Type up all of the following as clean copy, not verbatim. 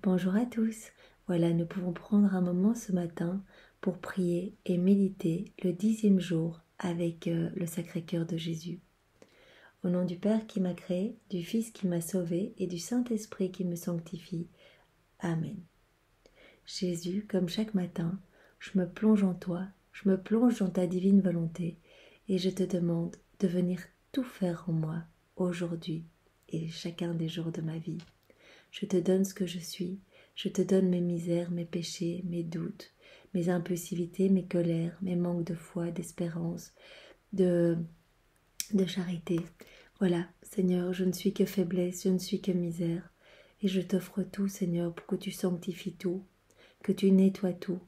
Bonjour à tous. Voilà, nous pouvons prendre un moment ce matin pour prier et méditer le 10e jour avec le Sacré-Cœur de Jésus. Au nom du Père qui m'a créé, du Fils qui m'a sauvé et du Saint-Esprit qui me sanctifie. Amen. Jésus, comme chaque matin, je me plonge en toi, je me plonge dans ta divine volonté et je te demande de venir tout faire en moi aujourd'hui et chacun des jours de ma vie. Je te donne ce que je suis, je te donne mes misères, mes péchés, mes doutes, mes impulsivités, mes colères, mes manques de foi, d'espérance, de charité. Voilà, Seigneur, je ne suis que faiblesse, je ne suis que misère. Et je t'offre tout, Seigneur, pour que tu sanctifies tout, que tu nettoies tout,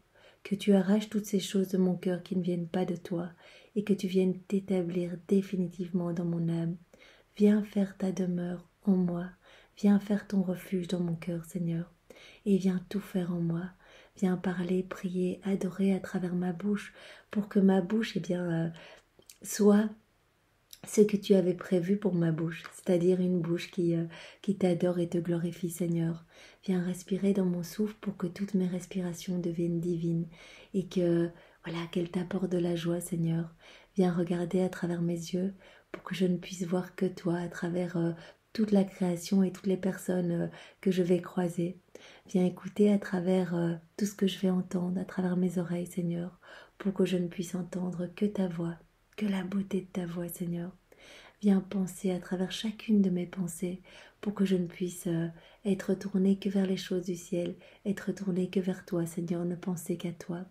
que tu arraches toutes ces choses de mon cœur qui ne viennent pas de toi et que tu viennes t'établir définitivement dans mon âme. Viens faire ta demeure en moi. Viens faire ton refuge dans mon cœur, Seigneur, et viens tout faire en moi. Viens parler, prier, adorer à travers ma bouche, pour que ma bouche, soit ce que tu avais prévu pour ma bouche, c'est-à-dire une bouche qui t'adore et te glorifie, Seigneur. Viens respirer dans mon souffle pour que toutes mes respirations deviennent divines et qu'elles t'apportent de la joie, Seigneur. Viens regarder à travers mes yeux pour que je ne puisse voir que toi à travers toute la création et toutes les personnes que je vais croiser. Viens écouter à travers tout ce que je vais entendre, à travers mes oreilles, Seigneur, pour que je ne puisse entendre que ta voix, que la beauté de ta voix, Seigneur. Viens penser à travers chacune de mes pensées pour que je ne puisse être tournée que vers les choses du ciel, être tournée que vers toi, Seigneur, ne penser qu'à toi.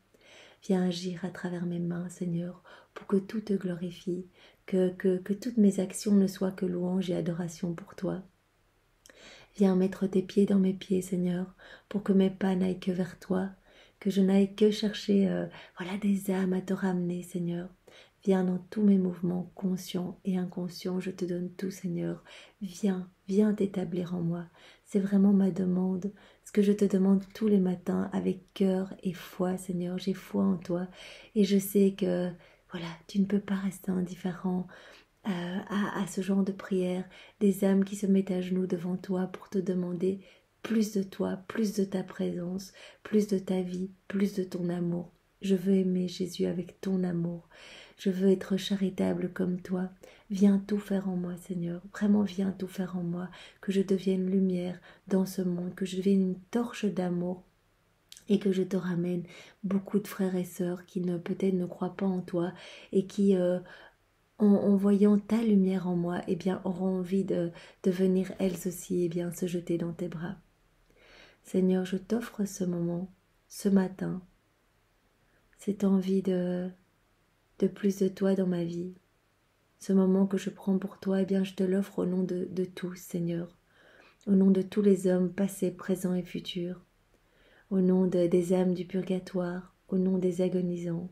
Viens agir à travers mes mains, Seigneur, pour que tout te glorifie, que toutes mes actions ne soient que louange et adoration pour toi. Viens mettre tes pieds dans mes pieds, Seigneur, pour que mes pas n'aillent que vers toi, que je n'aille que chercher des âmes à te ramener, Seigneur. Viens dans tous mes mouvements, conscients et inconscients, je te donne tout, Seigneur. Viens t'établir en moi. C'est vraiment ma demande, ce que je te demande tous les matins avec cœur et foi, Seigneur. J'ai foi en toi et je sais que, tu ne peux pas rester indifférent à ce genre de prière, des âmes qui se mettent à genoux devant toi pour te demander plus de toi, plus de ta présence, plus de ta vie, plus de ton amour. Je veux aimer Jésus avec ton amour. Je veux être charitable comme toi. Viens tout faire en moi, Seigneur. Vraiment, viens tout faire en moi. Que je devienne lumière dans ce monde, que je devienne une torche d'amour et que je te ramène beaucoup de frères et sœurs qui peut-être ne croient pas en toi et qui, en voyant ta lumière en moi, auront envie de venir elles aussi, se jeter dans tes bras. Seigneur, je t'offre ce moment, ce matin, cette envie de plus de toi dans ma vie. Ce moment que je prends pour toi, je te l'offre au nom de tous, Seigneur. Au nom de tous les hommes passés, présents et futurs. Au nom des âmes du purgatoire, au nom des agonisants,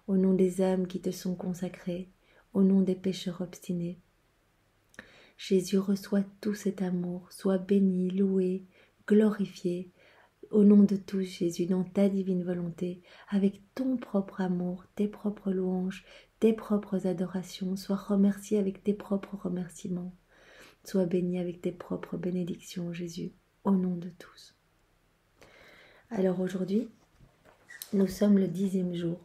au nom des âmes qui te sont consacrées, au nom des pécheurs obstinés. Jésus, reçoit tout cet amour, sois béni, loué, glorifié, au nom de tous, Jésus, dans ta divine volonté, avec ton propre amour, tes propres louanges, tes propres adorations, sois remercié avec tes propres remerciements, sois béni avec tes propres bénédictions, Jésus, au nom de tous. Alors aujourd'hui, nous sommes le 10e jour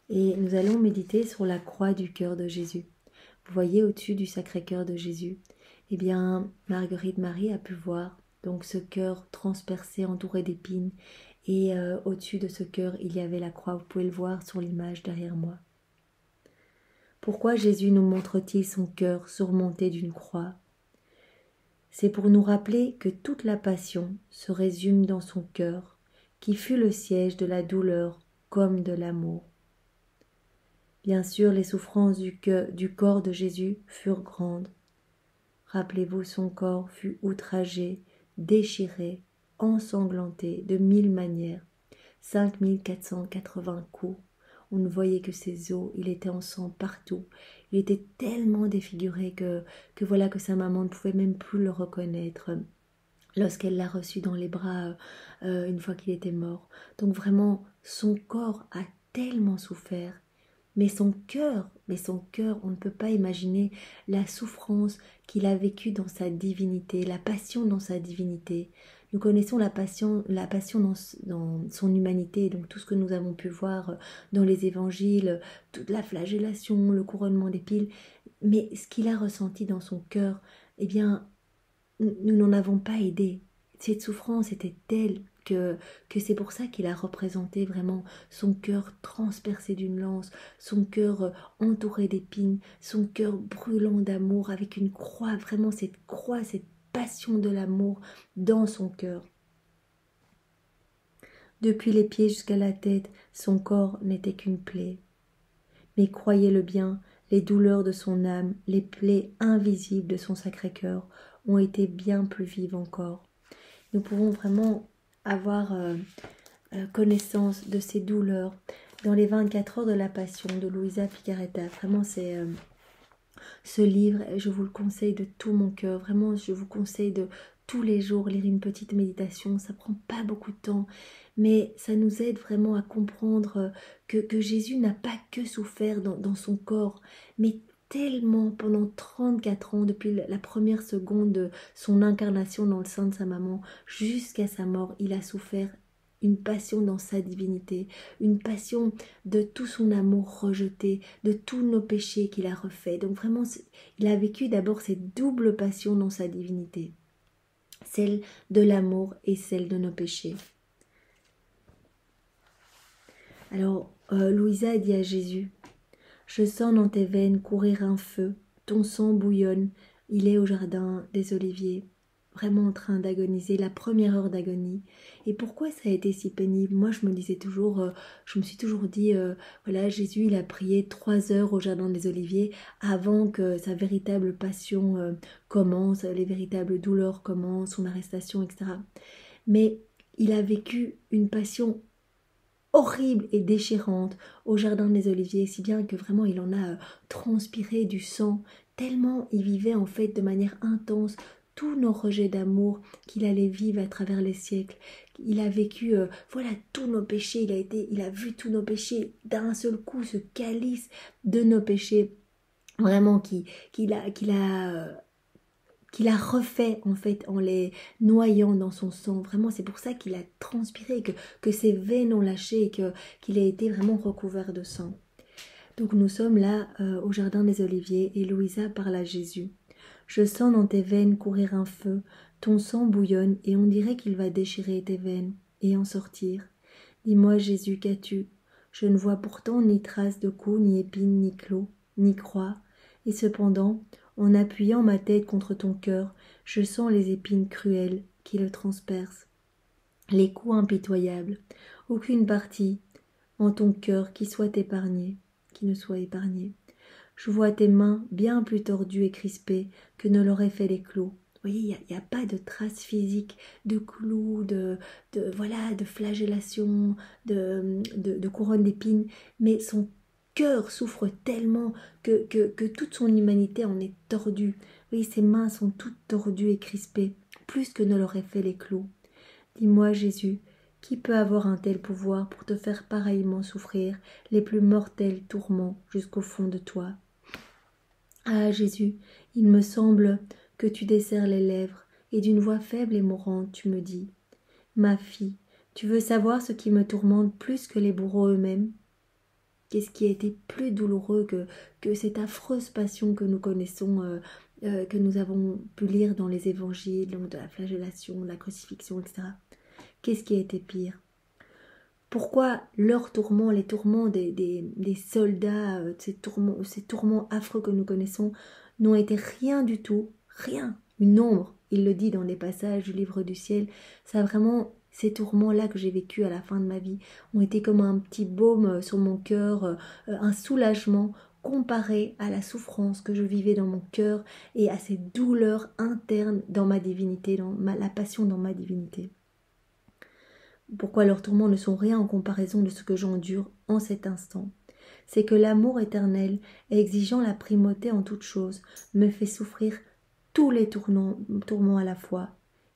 et nous allons méditer sur la croix du cœur de Jésus. Vous voyez au-dessus du Sacré-Cœur de Jésus, Marguerite Marie a pu voir donc ce cœur transpercé, entouré d'épines, et au-dessus de ce cœur, il y avait la croix. Vous pouvez le voir sur l'image derrière moi. Pourquoi Jésus nous montre-t-il son cœur surmonté d'une croix? C'est pour nous rappeler que toute la passion se résume dans son cœur, qui fut le siège de la douleur comme de l'amour. Bien sûr, les souffrances du corps de Jésus furent grandes. Rappelez-vous, son corps fut outragé, déchiré, ensanglanté de 1000 manières, 5480 coups. On ne voyait que ses os, il était en sang partout. Il était tellement défiguré que sa maman ne pouvait même plus le reconnaître lorsqu'elle l'a reçu dans les bras une fois qu'il était mort. Donc vraiment, son corps a tellement souffert. Mais son cœur, on ne peut pas imaginer la souffrance qu'il a vécue dans sa divinité, la passion dans sa divinité. Nous connaissons la passion dans son humanité, donc tout ce que nous avons pu voir dans les évangiles, toute la flagellation, le couronnement d'épines, mais ce qu'il a ressenti dans son cœur, eh bien, nous n'en avons pas aidé. Cette souffrance était telle que c'est pour ça qu'il a représenté vraiment son cœur transpercé d'une lance, son cœur entouré d'épines, son cœur brûlant d'amour avec une croix, vraiment cette croix, cette passion de l'amour dans son cœur. Depuis les pieds jusqu'à la tête, son corps n'était qu'une plaie. Mais croyez-le bien, les douleurs de son âme, les plaies invisibles de son Sacré-Cœur ont été bien plus vives encore. Nous pouvons vraiment avoir connaissance de ces douleurs dans les 24 heures de la Passion de Luisa Picarretta. Vraiment, c'est ce livre, je vous le conseille de tout mon cœur. Vraiment, je vous conseille de tous les jours lire une petite méditation. Ça prend pas beaucoup de temps, mais ça nous aide vraiment à comprendre que Jésus n'a pas que souffert dans son corps, mais tellement pendant 34 ans, depuis la première seconde de son incarnation dans le sein de sa maman, jusqu'à sa mort, il a souffert une passion dans sa divinité, une passion de tout son amour rejeté, de tous nos péchés qu'il a refaits. Donc vraiment, il a vécu d'abord cette double passion dans sa divinité, celle de l'amour et celle de nos péchés. Alors, Louisa dit à Jésus, « Je sens dans tes veines courir un feu, ton sang bouillonne, il est au jardin des Oliviers. » Vraiment en train d'agoniser, la première heure d'agonie. Et pourquoi ça a été si pénible? Moi, je me suis toujours dit, voilà, Jésus, il a prié 3 heures au Jardin des Oliviers avant que sa véritable passion commence, les véritables douleurs commencent, son arrestation, etc. Mais il a vécu une passion horrible et déchirante au Jardin des Oliviers, si bien que vraiment il en a transpiré du sang, tellement il vivait en fait de manière intense tous nos rejets d'amour qu'il allait vivre à travers les siècles. Il a vécu voilà tous nos péchés, il a vu tous nos péchés d'un seul coup, ce calice de nos péchés vraiment qu'il a refait en fait en les noyant dans son sang. Vraiment, c'est pour ça qu'il a transpiré, que ses veines ont lâché et qu'il a été vraiment recouvert de sang. Donc nous sommes là au Jardin des Oliviers et Louisa parle à Jésus. Je sens dans tes veines courir un feu, ton sang bouillonne et on dirait qu'il va déchirer tes veines et en sortir. Dis-moi Jésus, qu'as-tu? Je ne vois pourtant ni trace de coups, ni épines, ni clous, ni croix. Et cependant, en appuyant ma tête contre ton cœur, je sens les épines cruelles qui le transpercent. Les coups impitoyables, aucune partie en ton cœur qui ne soit épargnée. Je vois tes mains bien plus tordues et crispées que ne l'auraient fait les clous. Vous voyez, il n'y a pas de traces physiques de clous, de flagellation, de couronne d'épines, mais son cœur souffre tellement que toute son humanité en est tordue. Oui, ses mains sont toutes tordues et crispées, plus que ne l'auraient fait les clous. Dis-moi, Jésus, qui peut avoir un tel pouvoir pour te faire pareillement souffrir les plus mortels tourments jusqu'au fond de toi? Ah, Jésus, il me semble que tu desserres les lèvres, et d'une voix faible et mourante, tu me dis, « Ma fille, tu veux savoir ce qui me tourmente plus que les bourreaux eux-mêmes ?» Qu'est-ce qui a été plus douloureux que cette affreuse passion que nous connaissons, que nous avons pu lire dans les évangiles, donc de la flagellation, de la crucifixion, etc. Qu'est-ce qui a été pire? Pourquoi leurs tourments, les tourments des soldats, ces tourments affreux que nous connaissons, n'ont été rien du tout, rien, une ombre, il le dit dans les passages du livre du ciel, ça vraiment, ces tourments-là que j'ai vécus à la fin de ma vie, ont été comme un petit baume sur mon cœur, un soulagement comparé à la souffrance que je vivais dans mon cœur et à ces douleurs internes dans ma divinité, la passion dans ma divinité. Pourquoi leurs tourments ne sont rien en comparaison de ce que j'endure en cet instant? C'est que l'amour éternel, exigeant la primauté en toute chose, me fait souffrir tous les tourments à la fois,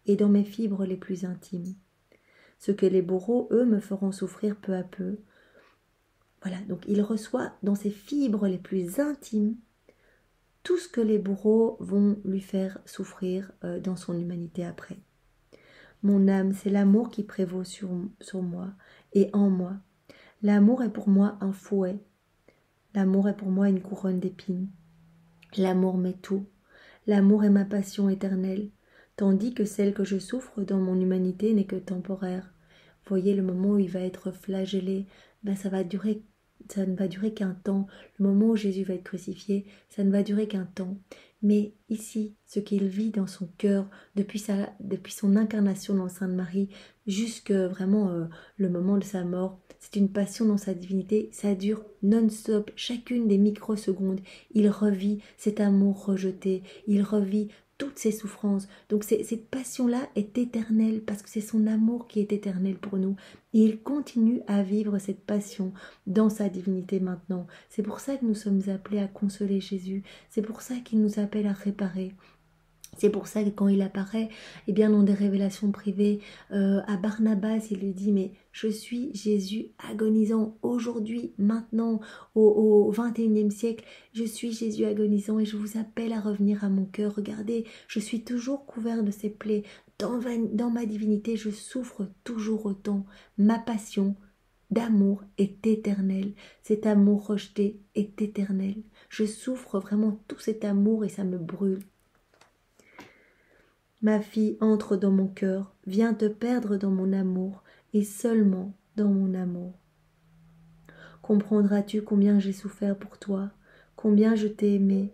et dans mes fibres les plus intimes. Ce que les bourreaux, eux, me feront souffrir peu à peu. Voilà, donc il reçoit dans ses fibres les plus intimes tout ce que les bourreaux vont lui faire souffrir dans son humanité après. Mon âme, c'est l'amour qui prévaut sur moi et en moi. L'amour est pour moi un fouet. L'amour est pour moi une couronne d'épines. L'amour m'est tout. L'amour est ma passion éternelle, tandis que celle que je souffre dans mon humanité n'est que temporaire. Voyez, le moment où il va être flagellé, ça ne va durer qu'un temps. Le moment où Jésus va être crucifié, ça ne va durer qu'un temps. Mais ici, ce qu'il vit dans son cœur, depuis son incarnation dans le sein de Marie, jusque vraiment le moment de sa mort, c'est une passion dans sa divinité, ça dure non-stop, chacune des microsecondes. Il revit cet amour rejeté, il revit toutes ses souffrances. Donc cette passion-là est éternelle parce que c'est son amour qui est éternel pour nous. Et il continue à vivre cette passion dans sa divinité maintenant. C'est pour ça que nous sommes appelés à consoler Jésus. C'est pour ça qu'il nous appelle à réparer. C'est pour ça que quand il apparaît, dans des révélations privées, à Barnabas, il lui dit, mais je suis Jésus agonisant aujourd'hui, maintenant, au 21e siècle, je suis Jésus agonisant et je vous appelle à revenir à mon cœur. Regardez, je suis toujours couvert de ces plaies. Dans ma divinité, je souffre toujours autant. Ma passion d'amour est éternelle. Cet amour rejeté est éternel. Je souffre vraiment tout cet amour et ça me brûle. Ma fille, entre dans mon cœur, viens te perdre dans mon amour, et seulement dans mon amour. Comprendras-tu combien j'ai souffert pour toi, combien je t'ai aimé,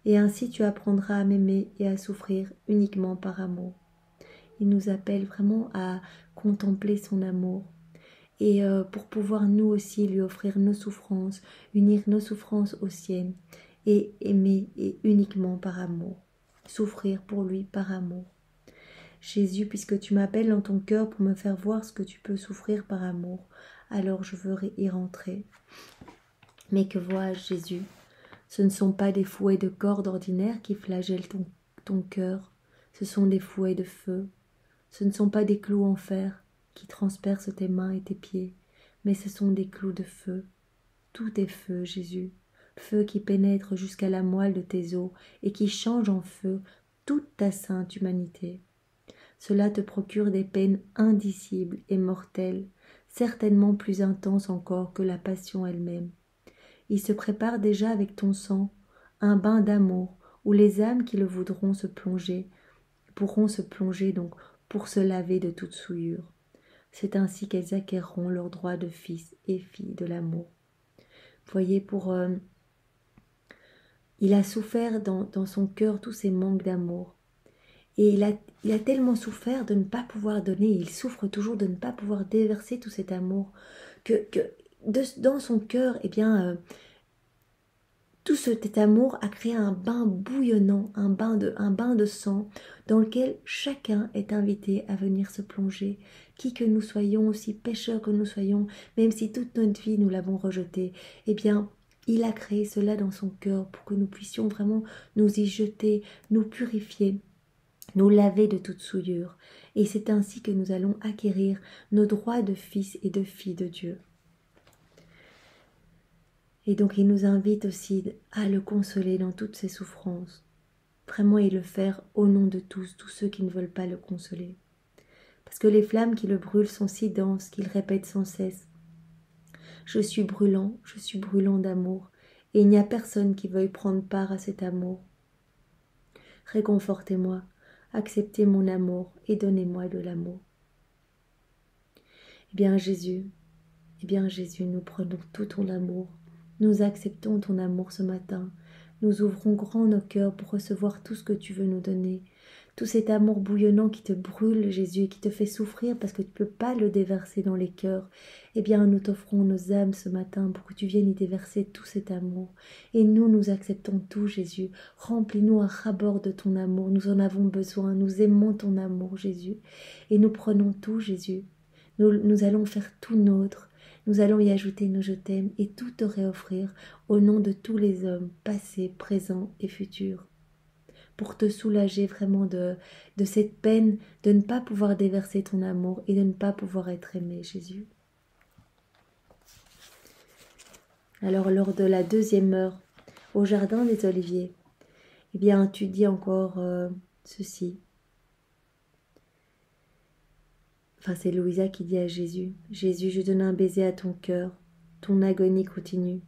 et ainsi tu apprendras à m'aimer et à souffrir uniquement par amour. Il nous appelle vraiment à contempler son amour, et pour pouvoir nous aussi lui offrir nos souffrances, unir nos souffrances aux siennes, et aimer et uniquement par amour, souffrir pour lui par amour. Jésus, puisque tu m'appelles dans ton cœur pour me faire voir ce que tu peux souffrir par amour, alors je veux y rentrer. Mais que vois-je, Jésus? Ce ne sont pas des fouets de corde ordinaires qui flagellent ton cœur, ce sont des fouets de feu. Ce ne sont pas des clous en fer qui transpercent tes mains et tes pieds, mais ce sont des clous de feu. Tout est feu, Jésus, feu qui pénètre jusqu'à la moelle de tes os et qui change en feu toute ta sainte humanité. Cela te procure des peines indicibles et mortelles, certainement plus intenses encore que la passion elle-même. Il se prépare déjà avec ton sang un bain d'amour où les âmes qui le voudront pourront se plonger donc pour se laver de toute souillure. C'est ainsi qu'elles acquerront leur droit de fils et filles de l'amour. Voyez, il a souffert dans son cœur tous ces manques d'amour. Et il a tellement souffert de ne pas pouvoir donner, il souffre toujours de ne pas pouvoir déverser tout cet amour, dans son cœur, tout cet amour a créé un bain bouillonnant, un bain de sang, dans lequel chacun est invité à venir se plonger, qui que nous soyons, aussi pécheurs que nous soyons, même si toute notre vie nous l'avons rejeté, il a créé cela dans son cœur pour que nous puissions vraiment nous y jeter, nous purifier, nous laver de toute souillure, et c'est ainsi que nous allons acquérir nos droits de fils et de filles de Dieu. Et donc il nous invite aussi à le consoler dans toutes ses souffrances, vraiment et le faire au nom de tous ceux qui ne veulent pas le consoler. Parce que les flammes qui le brûlent sont si denses qu'il répète sans cesse « je suis brûlant d'amour, et il n'y a personne qui veuille prendre part à cet amour. Réconfortez-moi, acceptez mon amour et donnez-moi de l'amour. » Eh bien Jésus, nous prenons tout ton amour. Nous acceptons ton amour ce matin. Nous ouvrons grand nos cœurs pour recevoir tout ce que tu veux nous donner. Tout cet amour bouillonnant qui te brûle, Jésus, et qui te fait souffrir parce que tu ne peux pas le déverser dans les cœurs. Nous t'offrons nos âmes ce matin pour que tu viennes y déverser tout cet amour. Et nous acceptons tout, Jésus. Remplis-nous à ras-bord de ton amour. Nous en avons besoin. Nous aimons ton amour, Jésus. Et nous prenons tout, Jésus. Nous allons faire tout nôtre. Nous allons y ajouter nos je t'aime et tout te réoffrir au nom de tous les hommes, passés, présents et futurs, pour te soulager vraiment de cette peine de ne pas pouvoir déverser ton amour et de ne pas pouvoir être aimé, Jésus. Alors, lors de la 2e heure, au jardin des Oliviers, tu dis encore ceci. Enfin, c'est Louisa qui dit à Jésus, « Jésus, je donne un baiser à ton cœur, ton agonie continue,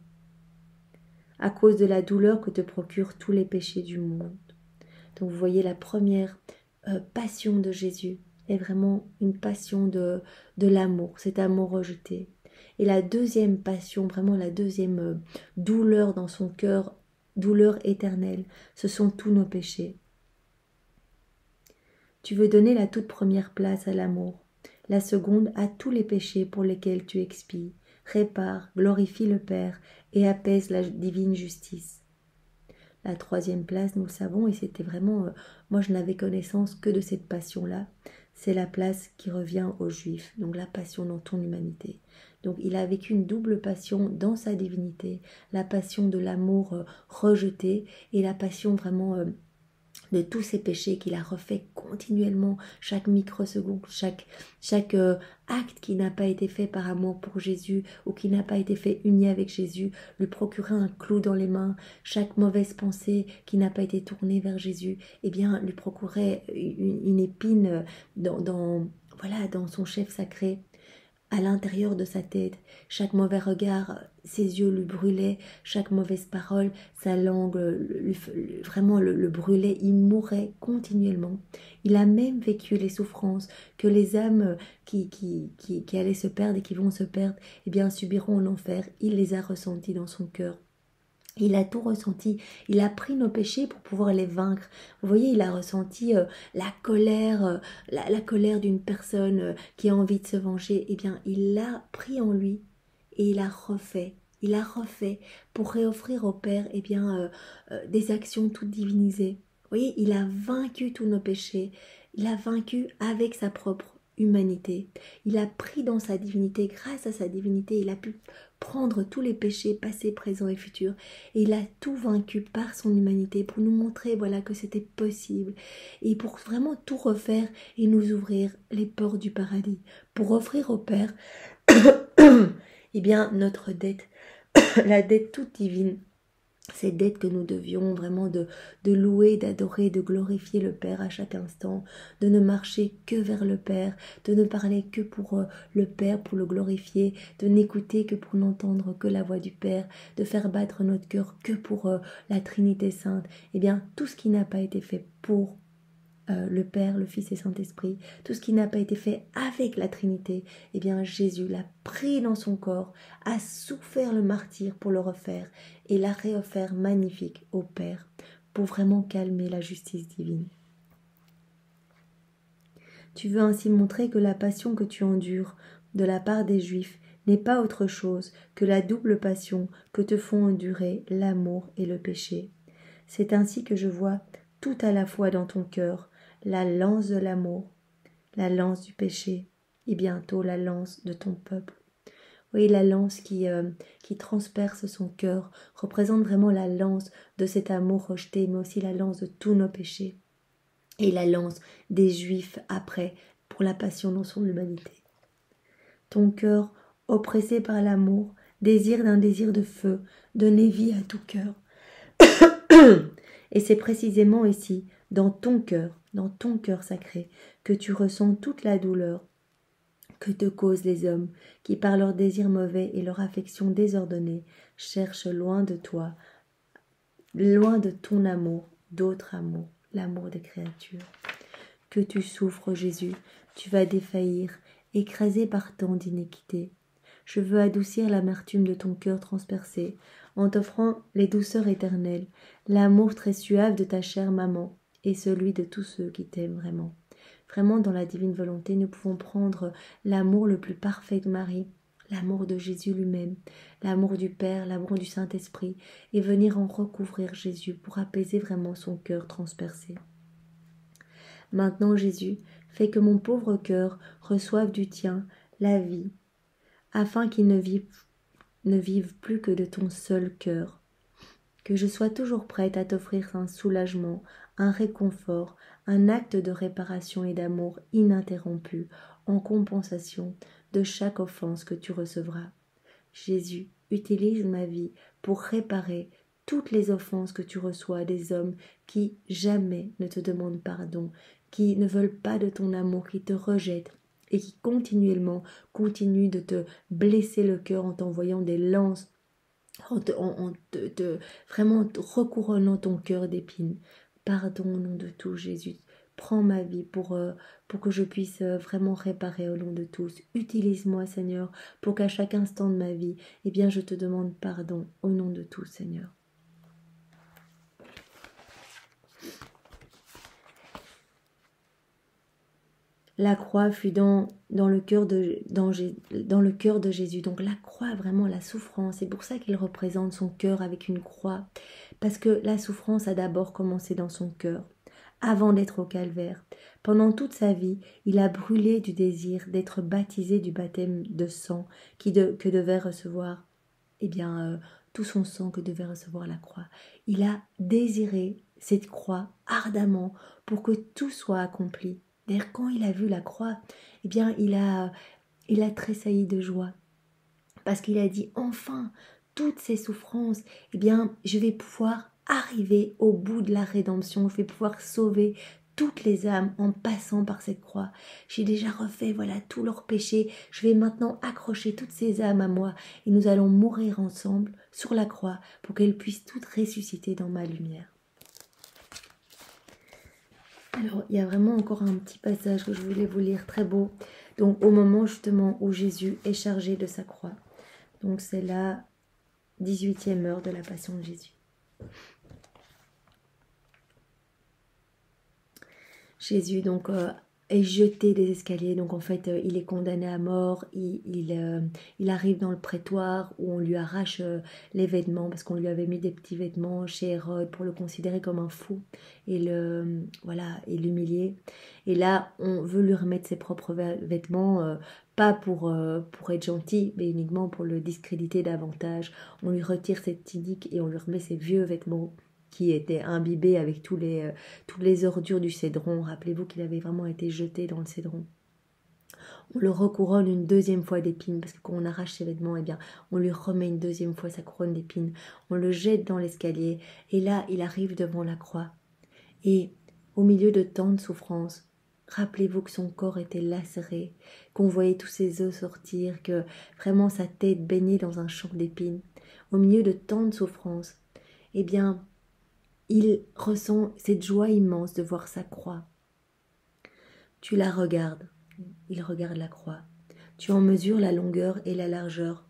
à cause de la douleur que te procurent tous les péchés du monde. » Donc vous voyez, la première passion de Jésus est vraiment une passion de l'amour, cet amour rejeté. Et la deuxième passion, vraiment la deuxième douleur dans son cœur, douleur éternelle, ce sont tous nos péchés. Tu veux donner la toute première place à l'amour, la seconde à tous les péchés pour lesquels tu expies, répare, glorifie le Père et apaise la divine justice. La troisième place, nous le savons, et c'était vraiment, moi je n'avais connaissance que de cette passion-là, c'est la place qui revient aux Juifs, donc la passion dans ton humanité. Donc il a vécu une double passion dans sa divinité, la passion de l'amour rejeté et la passion vraiment de tous ces péchés qu'il a refait continuellement, chaque microseconde, chaque acte qui n'a pas été fait par amour pour Jésus ou qui n'a pas été fait uni avec Jésus, lui procurait un clou dans les mains, chaque mauvaise pensée qui n'a pas été tournée vers Jésus, eh bien lui procurait une épine dans son chef sacré. À l'intérieur de sa tête, chaque mauvais regard, ses yeux lui brûlaient, chaque mauvaise parole, sa langue vraiment le brûlait, il mourait continuellement. Il a même vécu les souffrances que les âmes qui allaient se perdre et qui vont se perdre, eh bien subiront en enfer. Il les a ressentis dans son cœur. Il a tout ressenti, il a pris nos péchés pour pouvoir les vaincre. Vous voyez, il a ressenti la colère, la colère d'une personne qui a envie de se venger. Eh bien, il l'a pris en lui et il a refait. Il a refait pour réoffrir au Père des actions toutes divinisées. Vous voyez, il a vaincu tous nos péchés. Il a vaincu avec sa propre humanité. Il a pris dans sa divinité, grâce à sa divinité, il a pu prendre tous les péchés passés, présents et futurs. Et il a tout vaincu par son humanité pour nous montrer que c'était possible. Et pour vraiment tout refaire et nous ouvrir les portes du paradis. Pour offrir au Père notre dette, la dette toute divine. Cette dette que nous devions vraiment de louer, d'adorer, de glorifier le Père à chaque instant, de ne marcher que vers le Père, de ne parler que pour le Père, pour le glorifier, de n'écouter que pour n'entendre que la voix du Père, de faire battre notre cœur que pour la Trinité Sainte. Eh bien, tout ce qui n'a pas été fait pour le Père, le Fils et Saint-Esprit, tout ce qui n'a pas été fait avec la Trinité, eh bien Jésus l'a pris dans son corps, a souffert le martyre pour le refaire et l'a réoffert magnifique au Père pour vraiment calmer la justice divine. Tu veux ainsi montrer que la passion que tu endures de la part des Juifs n'est pas autre chose que la double passion que te font endurer l'amour et le péché. C'est ainsi que je vois tout à la fois dans ton cœur la lance de l'amour, la lance du péché et bientôt la lance de ton peuple. Oui, la lance qui transperce son cœur représente vraiment la lance de cet amour rejeté, mais aussi la lance de tous nos péchés et la lance des Juifs après pour la passion dans son humanité. Ton cœur, oppressé par l'amour, désire d'un désir de feu, donner vie à tout cœur. Et c'est précisément ici, dans ton cœur sacré, que tu ressens toute la douleur que te causent les hommes qui, par leur désir mauvais et leur affection désordonnée, cherchent loin de toi, loin de ton amour, d'autres amours, l'amour des créatures. Que tu souffres, Jésus, tu vas défaillir, écrasé par tant d'iniquité. Je veux adoucir l'amertume de ton cœur transpercé, en t'offrant les douceurs éternelles, l'amour très suave de ta chère maman, et celui de tous ceux qui t'aiment vraiment. Vraiment, dans la divine volonté, nous pouvons prendre l'amour le plus parfait de Marie, l'amour de Jésus lui-même, l'amour du Père, l'amour du Saint-Esprit, et venir en recouvrir Jésus pour apaiser vraiment son cœur transpercé. Maintenant, Jésus, fais que mon pauvre cœur reçoive du tien la vie, afin qu'il ne vive plus que de ton seul cœur. Que je sois toujours prête à t'offrir un soulagement, un réconfort, un acte de réparation et d'amour ininterrompu, en compensation de chaque offense que tu recevras. Jésus, utilise ma vie pour réparer toutes les offenses que tu reçois des hommes qui jamais ne te demandent pardon, qui ne veulent pas de ton amour, qui te rejettent et qui continuellement continue de te blesser le cœur en t'envoyant des lances, vraiment recouronnant ton cœur d'épines. Pardon au nom de tout, Jésus. Prends ma vie pour que je puisse vraiment réparer au nom de tous. Utilise-moi, Seigneur, pour qu'à chaque instant de ma vie, eh bien, je te demande pardon au nom de tous, Seigneur. La croix fut dans le cœur de Jésus. Donc la croix, vraiment la souffrance, c'est pour ça qu'il représente son cœur avec une croix. Parce que la souffrance a d'abord commencé dans son cœur, avant d'être au calvaire. Pendant toute sa vie, il a brûlé du désir d'être baptisé du baptême de sang que devait recevoir, tout son sang que devait recevoir la croix. Il a désiré cette croix ardemment pour que tout soit accompli. D'ailleurs, quand il a vu la croix, il a tressailli de joie. Parce qu'il a dit, enfin, toutes ces souffrances, je vais pouvoir arriver au bout de la rédemption. Je vais pouvoir sauver toutes les âmes en passant par cette croix. J'ai déjà refait, tous leurs péchés. Je vais maintenant accrocher toutes ces âmes à moi et nous allons mourir ensemble sur la croix pour qu'elles puissent toutes ressusciter dans ma lumière. Alors, il y a vraiment encore un petit passage que je voulais vous lire, très beau. Donc, au moment justement où Jésus est chargé de sa croix. Donc, c'est la 18e heure de la Passion de Jésus. Jésus, donc, est jeté des escaliers. Donc, en fait, il est condamné à mort. Il arrive dans le prétoire où on lui arrache les vêtements parce qu'on lui avait mis des petits vêtements chez Hérode pour le considérer comme un fou et l'humilier. Et là, on veut lui remettre ses propres vêtements, pas pour être gentil, mais uniquement pour le discréditer davantage. On lui retire cette tunique et on lui remet ses vieux vêtements qui était imbibé avec toutes les ordures du cédron. Rappelez-vous qu'il avait vraiment été jeté dans le cédron. On le recouronne une deuxième fois d'épines, parce que quand on arrache ses vêtements, on lui remet une deuxième fois sa couronne d'épines. On le jette dans l'escalier, et là, il arrive devant la croix. Et au milieu de tant de souffrances, rappelez-vous que son corps était lacéré, qu'on voyait tous ses os sortir, que vraiment sa tête baignait dans un champ d'épines. Au milieu de tant de souffrances, il ressent cette joie immense de voir sa croix. Tu la regardes, il regarde la croix. Tu en mesures la longueur et la largeur,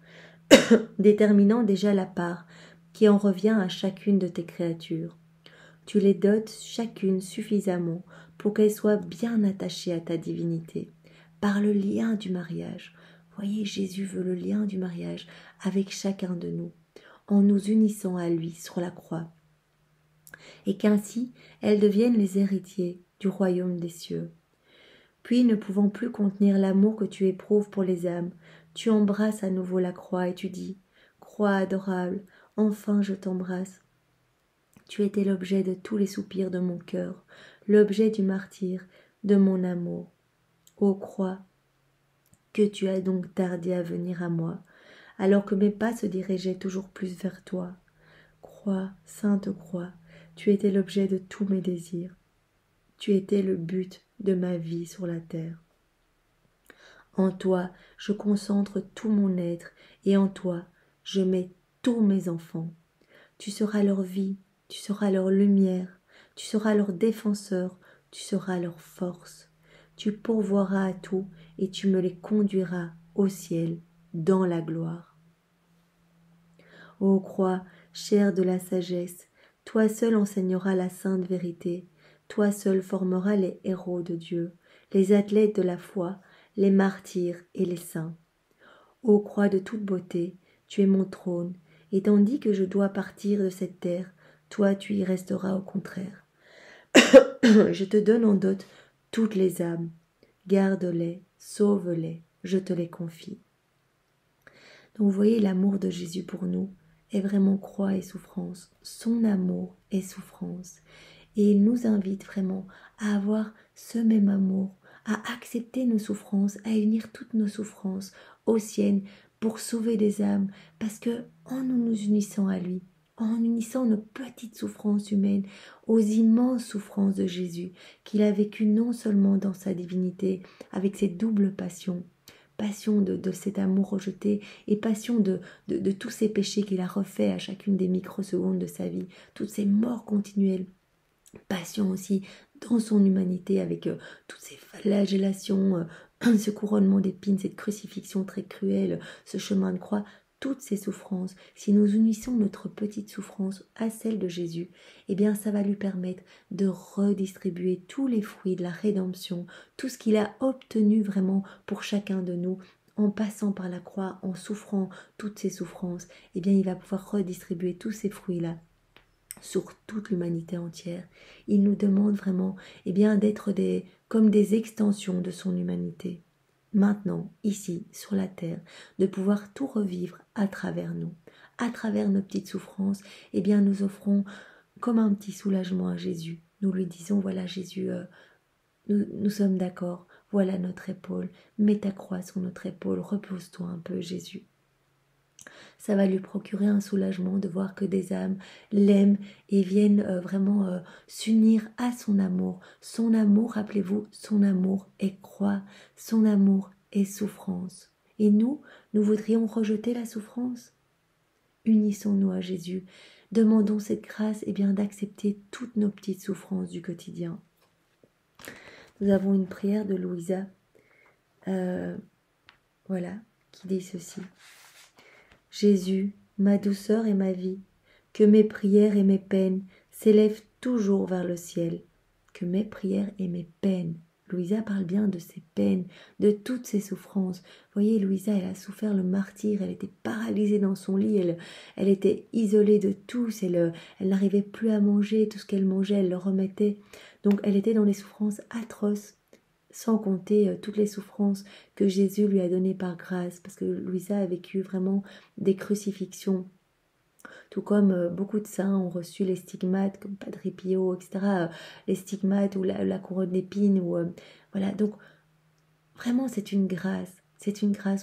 déterminant déjà la part qui en revient à chacune de tes créatures. Tu les dotes chacune suffisamment pour qu'elles soient bien attachées à ta divinité, par le lien du mariage. Voyez, Jésus veut le lien du mariage avec chacun de nous, en nous unissant à lui sur la croix, et qu'ainsi elles deviennent les héritiers du royaume des cieux. Puis, ne pouvant plus contenir l'amour que tu éprouves pour les âmes, tu embrasses à nouveau la croix et tu dis « Croix adorable, enfin je t'embrasse. Tu étais l'objet de tous les soupirs de mon cœur, l'objet du martyre de mon amour. Ô croix, que tu as donc tardé à venir à moi, alors que mes pas se dirigeaient toujours plus vers toi. Croix, sainte croix, tu étais l'objet de tous mes désirs. Tu étais le but de ma vie sur la terre. En toi, je concentre tout mon être, et en toi, je mets tous mes enfants. Tu seras leur vie, tu seras leur lumière, tu seras leur défenseur, tu seras leur force. Tu pourvoiras à tout, et tu me les conduiras au ciel, dans la gloire. Ô croix, chère de la sagesse, toi seul enseigneras la sainte vérité, toi seul formeras les héros de Dieu, les athlètes de la foi, les martyrs et les saints. Ô croix de toute beauté, tu es mon trône, et tandis que je dois partir de cette terre, toi tu y resteras au contraire. Je te donne en dot toutes les âmes, garde-les, sauve-les, je te les confie. Donc vous voyez, l'amour de Jésus pour nous est vraiment croix et souffrance, son amour est souffrance. Et il nous invite vraiment à avoir ce même amour, à accepter nos souffrances, à unir toutes nos souffrances aux siennes pour sauver des âmes, parce que en nous unissant à lui, en unissant nos petites souffrances humaines aux immenses souffrances de Jésus, qu'il a vécues non seulement dans sa divinité, avec ses doubles passions, passion de cet amour rejeté et passion de tous ces péchés qu'il a refaits à chacune des microsecondes de sa vie, toutes ces morts continuelles, passion aussi dans son humanité avec toutes ces flagellations, ce couronnement d'épines, cette crucifixion très cruelle, ce chemin de croix, toutes ces souffrances, si nous unissons notre petite souffrance à celle de Jésus, eh bien ça va lui permettre de redistribuer tous les fruits de la rédemption, tout ce qu'il a obtenu vraiment pour chacun de nous, en passant par la croix, en souffrant toutes ces souffrances, eh bien il va pouvoir redistribuer tous ces fruits-là sur toute l'humanité entière. Il nous demande vraiment d'être comme des extensions de son humanité. Maintenant, ici, sur la terre, de pouvoir tout revivre à travers nous. À travers nos petites souffrances, nous offrons comme un petit soulagement à Jésus. Nous lui disons, voilà Jésus, nous sommes d'accord, voilà notre épaule, mets ta croix sur notre épaule, repose-toi un peu Jésus. Ça va lui procurer un soulagement de voir que des âmes l'aiment et viennent vraiment s'unir à son amour. Son amour, rappelez-vous, son amour est croix, son amour est souffrance. Et nous voudrions rejeter la souffrance. Unissons-nous à Jésus, demandons cette grâce d'accepter toutes nos petites souffrances du quotidien. Nous avons une prière de Louisa, qui dit ceci. Jésus, ma douceur et ma vie, que mes prières et mes peines s'élèvent toujours vers le ciel, que mes prières et mes peines. Louisa parle bien de ses peines, de toutes ses souffrances. Vous voyez, Louisa, elle a souffert le martyre, elle était paralysée dans son lit, elle était isolée de tous, elle n'arrivait plus à manger, tout ce qu'elle mangeait, elle le remettait. Donc elle était dans des souffrances atroces, sans compter toutes les souffrances que Jésus lui a données par grâce, parce que Louisa a vécu vraiment des crucifixions, tout comme beaucoup de saints ont reçu les stigmates, comme Padre Pio, etc., les stigmates ou la couronne d'épines, voilà. Donc vraiment c'est une grâce,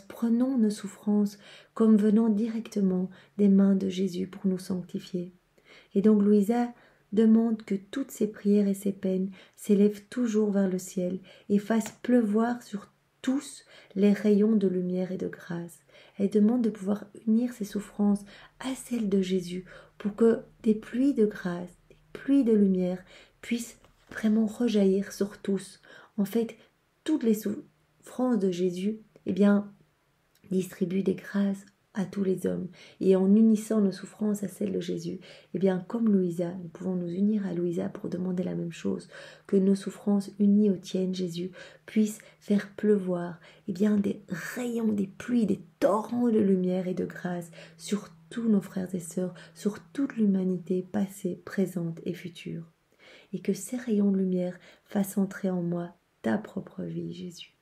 prenons nos souffrances comme venant directement des mains de Jésus pour nous sanctifier. Et donc Louisa demande que toutes ses prières et ses peines s'élèvent toujours vers le ciel et fassent pleuvoir sur tous les rayons de lumière et de grâce. Elle demande de pouvoir unir ses souffrances à celles de Jésus pour que des pluies de grâce, des pluies de lumière puissent vraiment rejaillir sur tous. En fait, toutes les souffrances de Jésus, distribuent des grâces à tous les hommes, et en unissant nos souffrances à celles de Jésus, comme Louisa, nous pouvons nous unir à Louisa pour demander la même chose, que nos souffrances unies aux tiennes, Jésus, puissent faire pleuvoir des rayons, des pluies, des torrents de lumière et de grâce sur tous nos frères et sœurs, sur toute l'humanité passée, présente et future, et que ces rayons de lumière fassent entrer en moi ta propre vie, Jésus.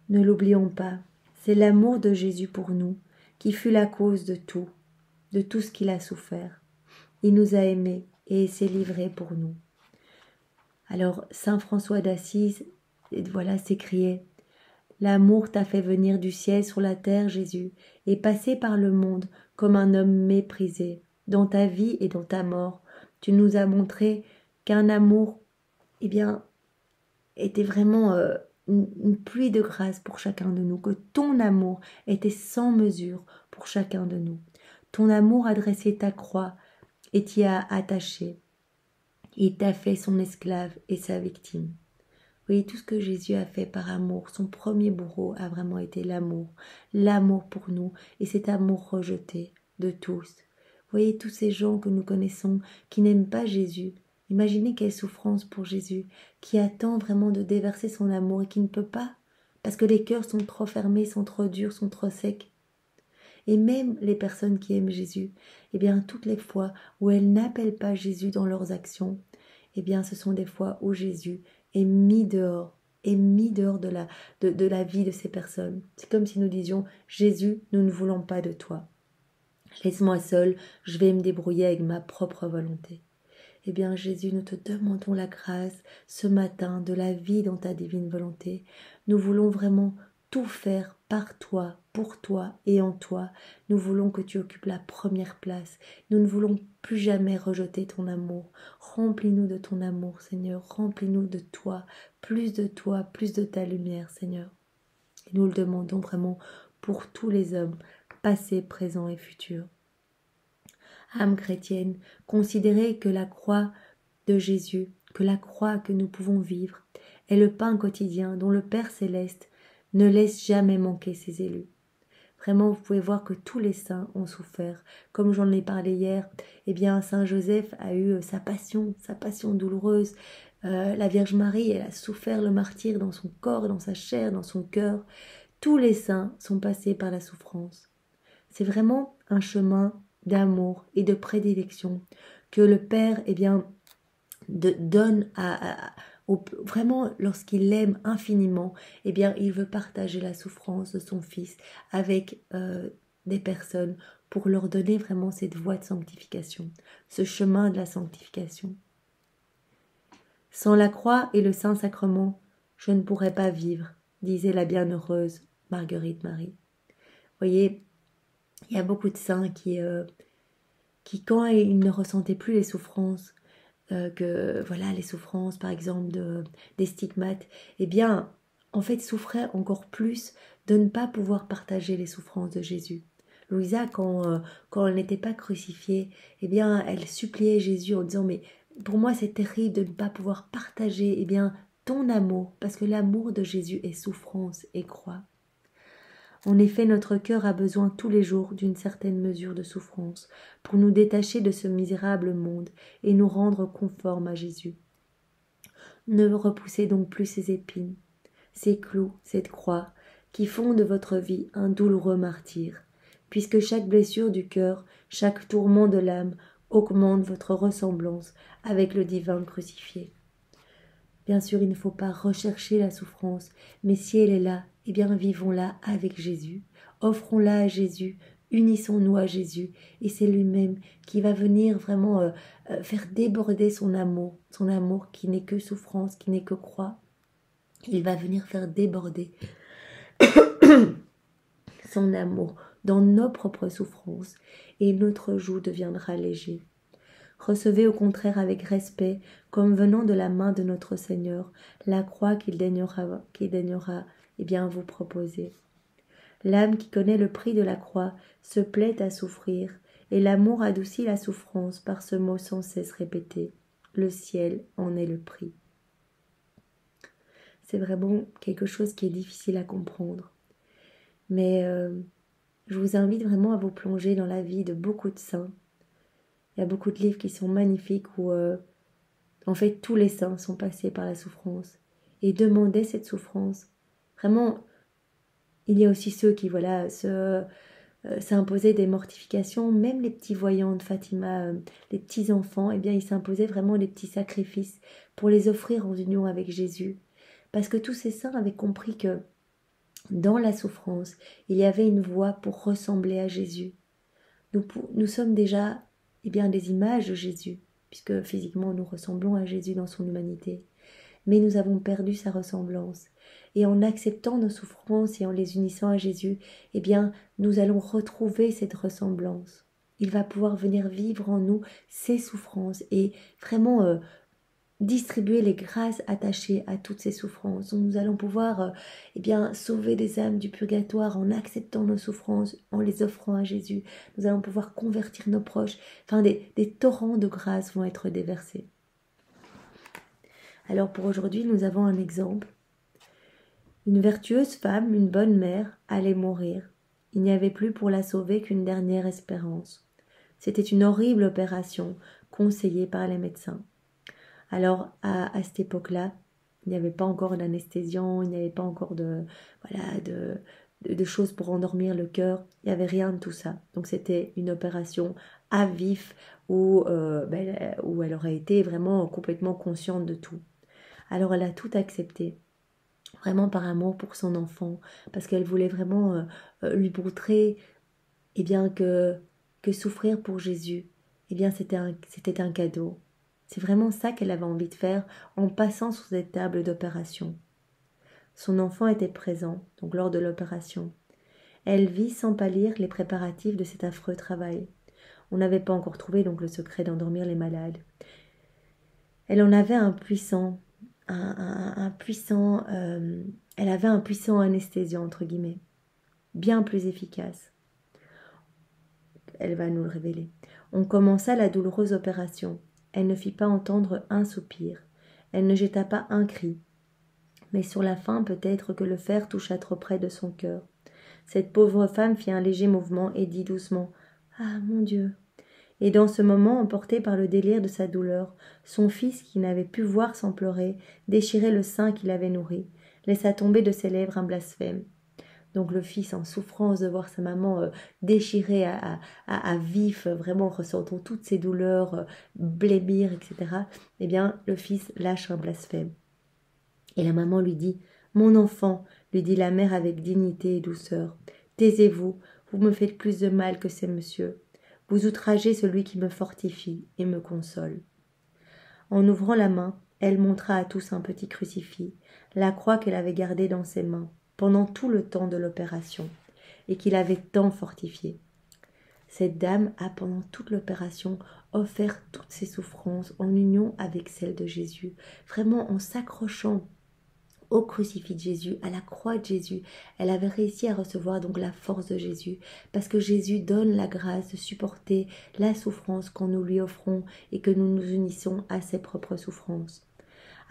Ne l'oublions pas, c'est l'amour de Jésus pour nous qui fut la cause de tout ce qu'il a souffert. Il nous a aimés et s'est livré pour nous. Alors Saint François d'Assise, s'écriait « L'amour t'a fait venir du ciel sur la terre, Jésus, et passer par le monde comme un homme méprisé. Dans ta vie et dans ta mort, tu nous as montré qu'un amour, était vraiment une pluie de grâce pour chacun de nous, que ton amour était sans mesure pour chacun de nous. Ton amour a dressé ta croix et t'y a attaché. Il t'a fait son esclave et sa victime. Oui, tout ce que Jésus a fait par amour, son premier bourreau a vraiment été l'amour pour nous et cet amour rejeté de tous. Vous voyez tous ces gens que nous connaissons qui n'aiment pas Jésus. Imaginez quelle souffrance pour Jésus, qui attend vraiment de déverser son amour et qui ne peut pas, parce que les cœurs sont trop fermés, sont trop durs, sont trop secs. Et même les personnes qui aiment Jésus, toutes les fois où elles n'appellent pas Jésus dans leurs actions, ce sont des fois où Jésus est mis dehors de la vie de ces personnes. C'est comme si nous disions « Jésus, nous ne voulons pas de toi. Laisse-moi seul, je vais me débrouiller avec ma propre volonté. » Eh bien Jésus, nous te demandons la grâce ce matin de la vie dans ta divine volonté. Nous voulons vraiment tout faire par toi, pour toi et en toi. Nous voulons que tu occupes la première place. Nous ne voulons plus jamais rejeter ton amour. Remplis-nous de ton amour, Seigneur. Remplis-nous de toi, plus de ta lumière, Seigneur. Et nous le demandons vraiment pour tous les hommes, passés, présents et futurs. Âme chrétienne, considérez que la croix de Jésus, que la croix que nous pouvons vivre, est le pain quotidien dont le Père céleste ne laisse jamais manquer ses élus. Vraiment, vous pouvez voir que tous les saints ont souffert. Comme j'en ai parlé hier, eh bien, Saint Joseph a eu sa passion douloureuse. La Vierge Marie, elle a souffert le martyre dans son corps, dans sa chair, dans son cœur. Tous les saints sont passés par la souffrance. C'est vraiment un chemin d'amour et de prédilection que le Père, eh bien, donne vraiment lorsqu'il l'aime infiniment, eh bien, il veut partager la souffrance de son Fils avec des personnes pour leur donner vraiment cette voie de sanctification, ce chemin de la sanctification. Sans la croix et le Saint-Sacrement, je ne pourrais pas vivre, disait la bienheureuse Marguerite Marie. Vous voyez, il y a beaucoup de saints qui quand ils ne ressentaient plus les souffrances, les souffrances par exemple des stigmates, eh bien en fait souffraient encore plus de ne pas pouvoir partager les souffrances de Jésus. Louisa, quand elle n'était pas crucifiée, eh bien elle suppliait Jésus en disant mais pour moi c'est terrible de ne pas pouvoir partager eh bien ton amour, parce que l'amour de Jésus est souffrance et croix. En effet, notre cœur a besoin tous les jours d'une certaine mesure de souffrance pour nous détacher de ce misérable monde et nous rendre conformes à Jésus. Ne repoussez donc plus ces épines, ces clous, cette croix, qui font de votre vie un douloureux martyre, puisque chaque blessure du cœur, chaque tourment de l'âme augmente votre ressemblance avec le divin crucifié. Bien sûr, il ne faut pas rechercher la souffrance, mais si elle est là, eh bien vivons-la avec Jésus, offrons-la à Jésus, unissons-nous à Jésus, et c'est lui-même qui va venir vraiment faire déborder son amour qui n'est que souffrance, qui n'est que croix. Il va venir faire déborder son amour dans nos propres souffrances, et notre joug deviendra léger. Recevez au contraire avec respect, comme venant de la main de notre Seigneur, la croix qu'il daignera eh bien, vous proposer. L'âme qui connaît le prix de la croix se plaît à souffrir, et l'amour adoucit la souffrance par ce mot sans cesse répété. Le ciel en est le prix. C'est vraiment quelque chose qui est difficile à comprendre. Mais je vous invite vraiment à vous plonger dans la vie de beaucoup de saints. Il y a beaucoup de livres qui sont magnifiques où, en fait, tous les saints sont passés par la souffrance et demandaient cette souffrance. Vraiment, il y a aussi ceux qui, s'imposaient des mortifications. Même les petits voyants de Fatima, les petits enfants, eh bien, ils s'imposaient vraiment des petits sacrifices pour les offrir en union avec Jésus. Parce que tous ces saints avaient compris que dans la souffrance, il y avait une voie pour ressembler à Jésus. Nous sommes déjà des images de Jésus, puisque physiquement nous ressemblons à Jésus dans son humanité. Mais nous avons perdu sa ressemblance. Et en acceptant nos souffrances et en les unissant à Jésus, nous allons retrouver cette ressemblance. Il va pouvoir venir vivre en nous ses souffrances et vraiment distribuer les grâces attachées à toutes ces souffrances. Nous allons pouvoir sauver des âmes du purgatoire en acceptant nos souffrances, en les offrant à Jésus. Nous allons pouvoir convertir nos proches. Des torrents de grâce vont être déversés. Alors pour aujourd'hui, nous avons un exemple. Une vertueuse femme, une bonne mère, allait mourir. Il n'y avait plus pour la sauver qu'une dernière espérance. C'était une horrible opération conseillée par les médecins. Alors, à cette époque-là, il n'y avait pas encore d'anesthésiant, il n'y avait pas encore de choses pour endormir le cœur. Il n'y avait rien de tout ça. Donc, c'était une opération à vif où elle aurait été vraiment complètement consciente de tout. Alors, elle a tout accepté, vraiment par amour pour son enfant, parce qu'elle voulait vraiment lui montrer que souffrir pour Jésus, c'était un cadeau. C'est vraiment ça qu'elle avait envie de faire en passant sur cette table d'opération. Son enfant était présent, donc lors de l'opération. Elle vit sans pâlir les préparatifs de cet affreux travail. On n'avait pas encore trouvé donc le secret d'endormir les malades. Elle en avait un puissant, elle avait un puissant anesthésiant entre guillemets, bien plus efficace. Elle va nous le révéler. On commença la douloureuse opération. Elle ne fit pas entendre un soupir. Elle ne jeta pas un cri. Mais sur la fin, peut-être que le fer toucha trop près de son cœur. Cette pauvre femme fit un léger mouvement et dit doucement « Ah, mon Dieu !» Et dans ce moment, emporté par le délire de sa douleur, son fils, qui n'avait pu voir sans pleurer, déchirait le sein qu'il avait nourri, laissa tomber de ses lèvres un blasphème. Donc le fils, en souffrance de voir sa maman déchirée à vif, vraiment ressentant toutes ses douleurs, blêmir, etc., eh bien, le fils lâche un blasphème. Et la maman lui dit « Mon enfant », lui dit la mère avec dignité et douceur, « taisez-vous, vous me faites plus de mal que ces messieurs. Vous outragez celui qui me fortifie et me console. » En ouvrant la main, elle montra à tous un petit crucifix, la croix qu'elle avait gardée dans ses mains pendant tout le temps de l'opération et qu'il avait tant fortifié. Cette dame a pendant toute l'opération offert toutes ses souffrances en union avec celles de Jésus, vraiment en s'accrochant au crucifix de Jésus, à la croix de Jésus. Elle avait réussi à recevoir donc la force de Jésus, parce que Jésus donne la grâce de supporter la souffrance quand nous lui offrons et que nous nous unissons à ses propres souffrances.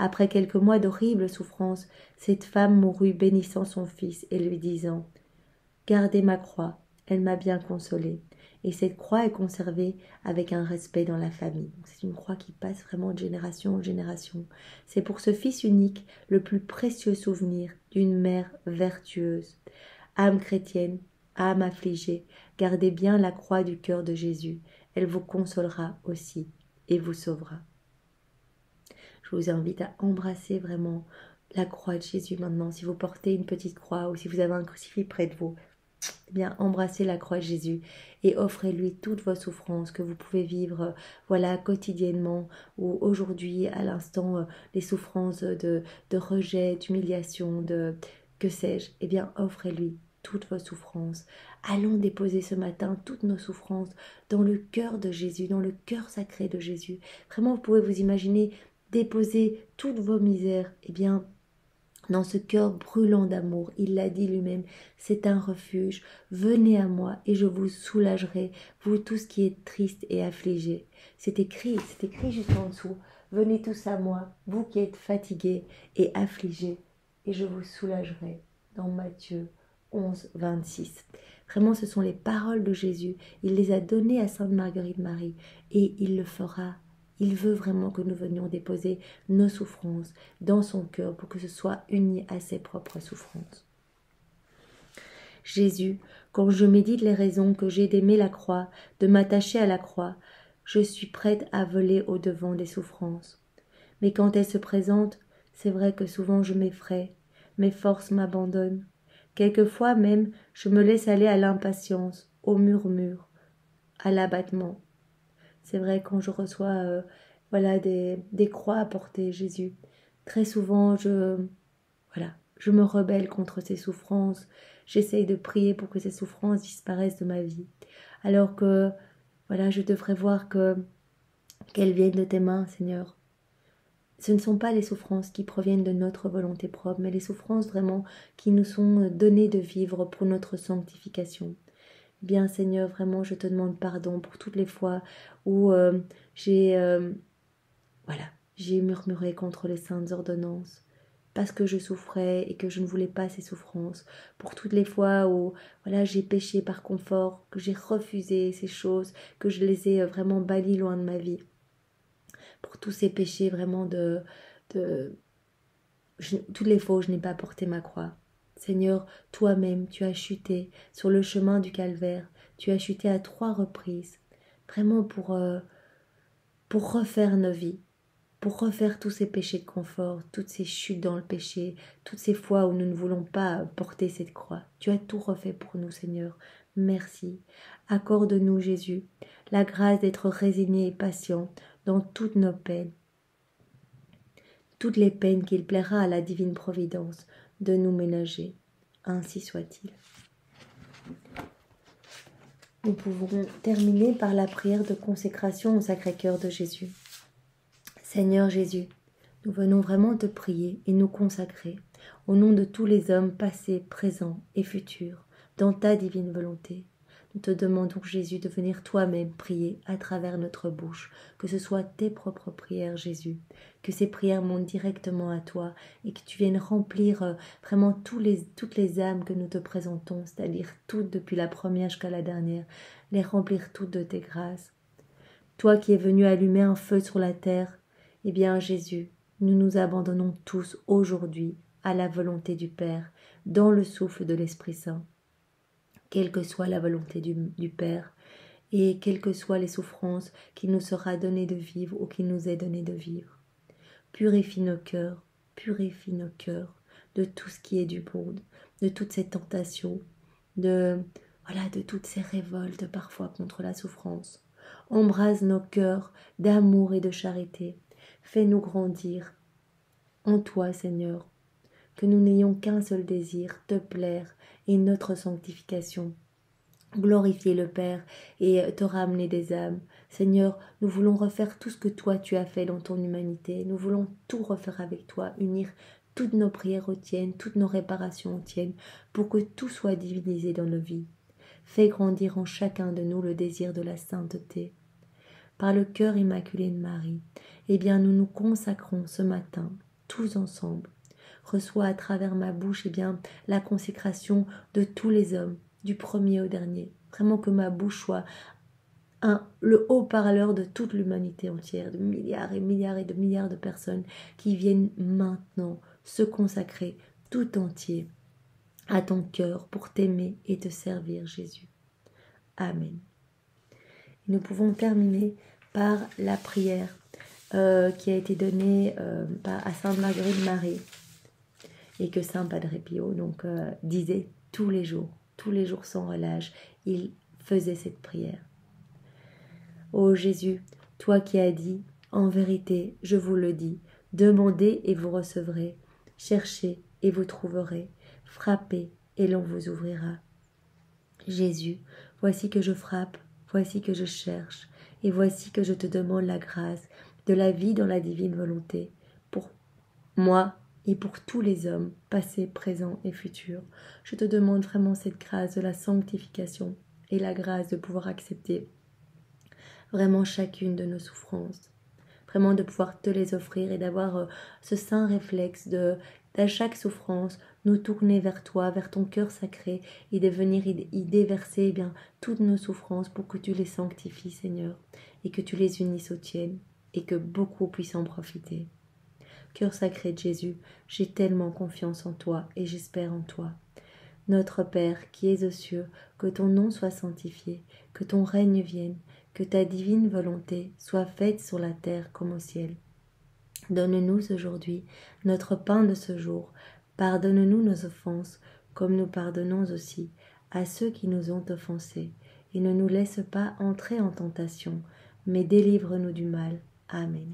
Après quelques mois d'horribles souffrances, cette femme mourut bénissant son fils et lui disant « Gardez ma croix, elle m'a bien consolée. » Et cette croix est conservée avec un respect dans la famille. C'est une croix qui passe vraiment de génération en génération. C'est pour ce fils unique le plus précieux souvenir d'une mère vertueuse. Âme chrétienne, âme affligée, gardez bien la croix du cœur de Jésus. Elle vous consolera aussi et vous sauvera. Je vous invite à embrasser vraiment la croix de Jésus maintenant. Si vous portez une petite croix ou si vous avez un crucifix près de vous, eh bien, embrassez la croix de Jésus et offrez-lui toutes vos souffrances que vous pouvez vivre voilà, quotidiennement ou aujourd'hui, à l'instant, les souffrances de rejet, d'humiliation, de que sais-je. Eh bien, offrez-lui toutes vos souffrances. Allons déposer ce matin toutes nos souffrances dans le cœur de Jésus, dans le cœur sacré de Jésus. Vraiment, vous pouvez vous imaginer déposer toutes vos misères, eh bien, dans ce cœur brûlant d'amour. Il l'a dit lui-même, c'est un refuge. Venez à moi et je vous soulagerai, vous tous qui êtes tristes et affligés. C'est écrit juste en dessous. Venez tous à moi, vous qui êtes fatigués et affligés, et je vous soulagerai. Dans Matthieu 11, 26. Vraiment, ce sont les paroles de Jésus. Il les a données à Sainte Marguerite Marie et il le fera. Il veut vraiment que nous venions déposer nos souffrances dans son cœur pour que ce soit uni à ses propres souffrances. Jésus, quand je médite les raisons que j'ai d'aimer la croix, de m'attacher à la croix, je suis prête à voler au-devant des souffrances. Mais quand elles se présentent, c'est vrai que souvent je m'effraie, mes forces m'abandonnent. Quelquefois même, je me laisse aller à l'impatience, au murmure, à l'abattement. C'est vrai quand je reçois des croix à porter, Jésus. Très souvent, je me rebelle contre ces souffrances. J'essaye de prier pour que ces souffrances disparaissent de ma vie. Alors que, je devrais voir qu'elles viennent de tes mains, Seigneur. Ce ne sont pas les souffrances qui proviennent de notre volonté propre, mais les souffrances vraiment qui nous sont données de vivre pour notre sanctification. Bien Seigneur, vraiment je te demande pardon pour toutes les fois où j'ai murmuré contre les saintes ordonnances parce que je souffrais et que je ne voulais pas ces souffrances, pour toutes les fois où j'ai péché par confort, que j'ai refusé ces choses, que je les ai vraiment bannies loin de ma vie, pour tous ces péchés vraiment toutes les fois où je n'ai pas porté ma croix. Seigneur, toi-même, tu as chuté sur le chemin du calvaire. Tu as chuté à 3 reprises, vraiment pour refaire nos vies, pour refaire tous ces péchés de confort, toutes ces chutes dans le péché, toutes ces fois où nous ne voulons pas porter cette croix. Tu as tout refait pour nous, Seigneur. Merci. Accorde-nous, Jésus, la grâce d'être résigné et patient dans toutes nos peines, toutes les peines qu'il plaira à la divine providence de nous ménager. Ainsi soit-il. Nous pouvons terminer par la prière de consécration au Sacré-Cœur de Jésus. Seigneur Jésus, nous venons vraiment te prier et nous consacrer au nom de tous les hommes passés, présents et futurs, dans ta divine volonté. Nous te demandons, Jésus, de venir toi-même prier à travers notre bouche, que ce soit tes propres prières, Jésus, que ces prières montent directement à toi et que tu viennes remplir vraiment toutes les âmes que nous te présentons, c'est-à-dire toutes depuis la première jusqu'à la dernière, les remplir toutes de tes grâces. Toi qui es venu allumer un feu sur la terre, eh bien, Jésus, nous nous abandonnons tous aujourd'hui à la volonté du Père, dans le souffle de l'Esprit Saint. Quelle que soit la volonté du Père, et quelles que soient les souffrances qu'il nous sera donné de vivre ou qu'il nous est donné de vivre. Purifie nos cœurs de tout ce qui est du monde, de toutes ces tentations, de toutes ces révoltes parfois contre la souffrance. Embrase nos cœurs d'amour et de charité. Fais-nous grandir en toi, Seigneur, que nous n'ayons qu'un seul désir, te plaire et notre sanctification. Glorifier le Père et te ramener des âmes. Seigneur, nous voulons refaire tout ce que toi tu as fait dans ton humanité. Nous voulons tout refaire avec toi, unir toutes nos prières aux tiennes, toutes nos réparations aux tiennes, pour que tout soit divinisé dans nos vies. Fais grandir en chacun de nous le désir de la sainteté. Par le cœur immaculé de Marie, eh bien nous nous consacrons ce matin, tous ensemble. Reçois à travers ma bouche la consécration de tous les hommes, du premier au dernier. Vraiment que ma bouche soit le haut-parleur de toute l'humanité entière, de milliards et milliards et de milliards de personnes qui viennent maintenant se consacrer tout entier à ton cœur pour t'aimer et te servir, Jésus. Amen. Nous pouvons terminer par la prière qui a été donnée à Sainte Marguerite Marie et que Saint Padre Pio disait tous les jours sans relâche, il faisait cette prière. Ô Jésus, toi qui as dit, en vérité, je vous le dis, demandez et vous recevrez, cherchez et vous trouverez, frappez et l'on vous ouvrira. Jésus, voici que je frappe, voici que je cherche, et voici que je te demande la grâce de la vie dans la divine volonté, pour moi et pour tous les hommes, passés, présents et futurs. Je te demande vraiment cette grâce de la sanctification et la grâce de pouvoir accepter vraiment chacune de nos souffrances, vraiment de pouvoir te les offrir et d'avoir ce saint réflexe à chaque souffrance, nous tourner vers toi, vers ton cœur sacré et de venir y déverser toutes nos souffrances pour que tu les sanctifies, Seigneur, et que tu les unisses aux tiennes et que beaucoup puissent en profiter. Cœur sacré de Jésus, j'ai tellement confiance en toi et j'espère en toi. Notre Père qui es aux cieux, que ton nom soit sanctifié, que ton règne vienne, que ta divine volonté soit faite sur la terre comme au ciel. Donne-nous aujourd'hui notre pain de ce jour. Pardonne-nous nos offenses, comme nous pardonnons aussi à ceux qui nous ont offensés. Et ne nous laisse pas entrer en tentation, mais délivre-nous du mal. Amen.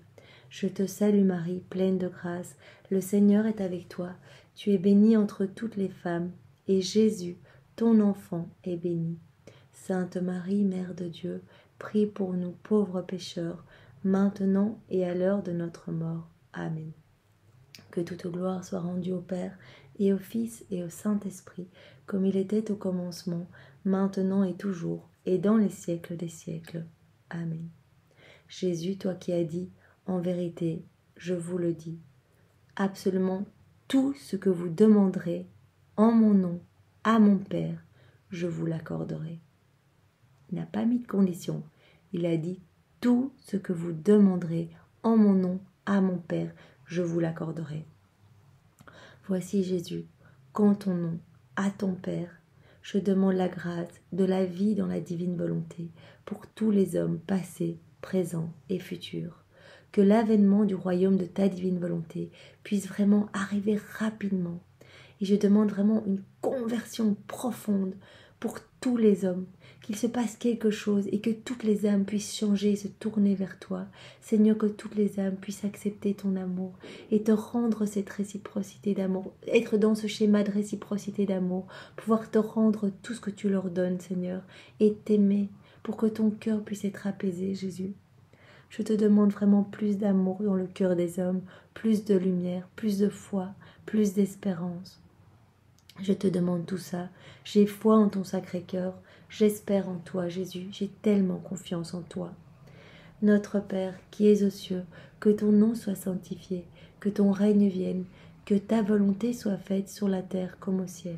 Je te salue Marie, pleine de grâce. Le Seigneur est avec toi. Tu es bénie entre toutes les femmes, et Jésus, ton enfant, est béni. Sainte Marie, Mère de Dieu, prie pour nous pauvres pécheurs, maintenant et à l'heure de notre mort. Amen. Que toute gloire soit rendue au Père, et au Fils, et au Saint-Esprit, comme il était au commencement, maintenant et toujours, et dans les siècles des siècles. Amen. Jésus, toi qui as dit, en vérité, je vous le dis, absolument tout ce que vous demanderez en mon nom à mon Père, je vous l'accorderai. Il n'a pas mis de condition, il a dit tout ce que vous demanderez en mon nom à mon Père, je vous l'accorderai. Voici Jésus, qu'en ton nom, à ton Père, je demande la grâce de la vie dans la divine volonté pour tous les hommes passés, présents et futurs. Que l'avènement du royaume de ta divine volonté puisse vraiment arriver rapidement. Et je demande vraiment une conversion profonde pour tous les hommes, qu'il se passe quelque chose et que toutes les âmes puissent changer et se tourner vers toi. Seigneur, que toutes les âmes puissent accepter ton amour et te rendre cette réciprocité d'amour, être dans ce schéma de réciprocité d'amour, pouvoir te rendre tout ce que tu leur donnes, Seigneur, et t'aimer pour que ton cœur puisse être apaisé, Jésus. Je te demande vraiment plus d'amour dans le cœur des hommes, plus de lumière, plus de foi, plus d'espérance. Je te demande tout ça. J'ai foi en ton Sacré-Cœur. J'espère en toi, Jésus. J'ai tellement confiance en toi. Notre Père, qui es aux cieux, que ton nom soit sanctifié, que ton règne vienne, que ta volonté soit faite sur la terre comme au ciel.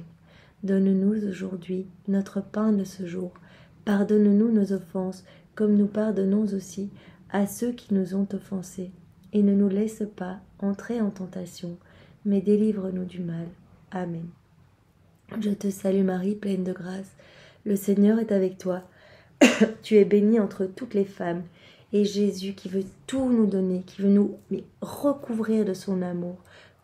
Donne-nous aujourd'hui notre pain de ce jour. Pardonne-nous nos offenses, comme nous pardonnons aussi à ceux qui nous ont offensés. Et ne nous laisse pas entrer en tentation, mais délivre-nous du mal. Amen. Je te salue Marie, pleine de grâce. Le Seigneur est avec toi. Tu es bénie entre toutes les femmes. Et Jésus, qui veut tout nous donner, qui veut nous recouvrir de son amour,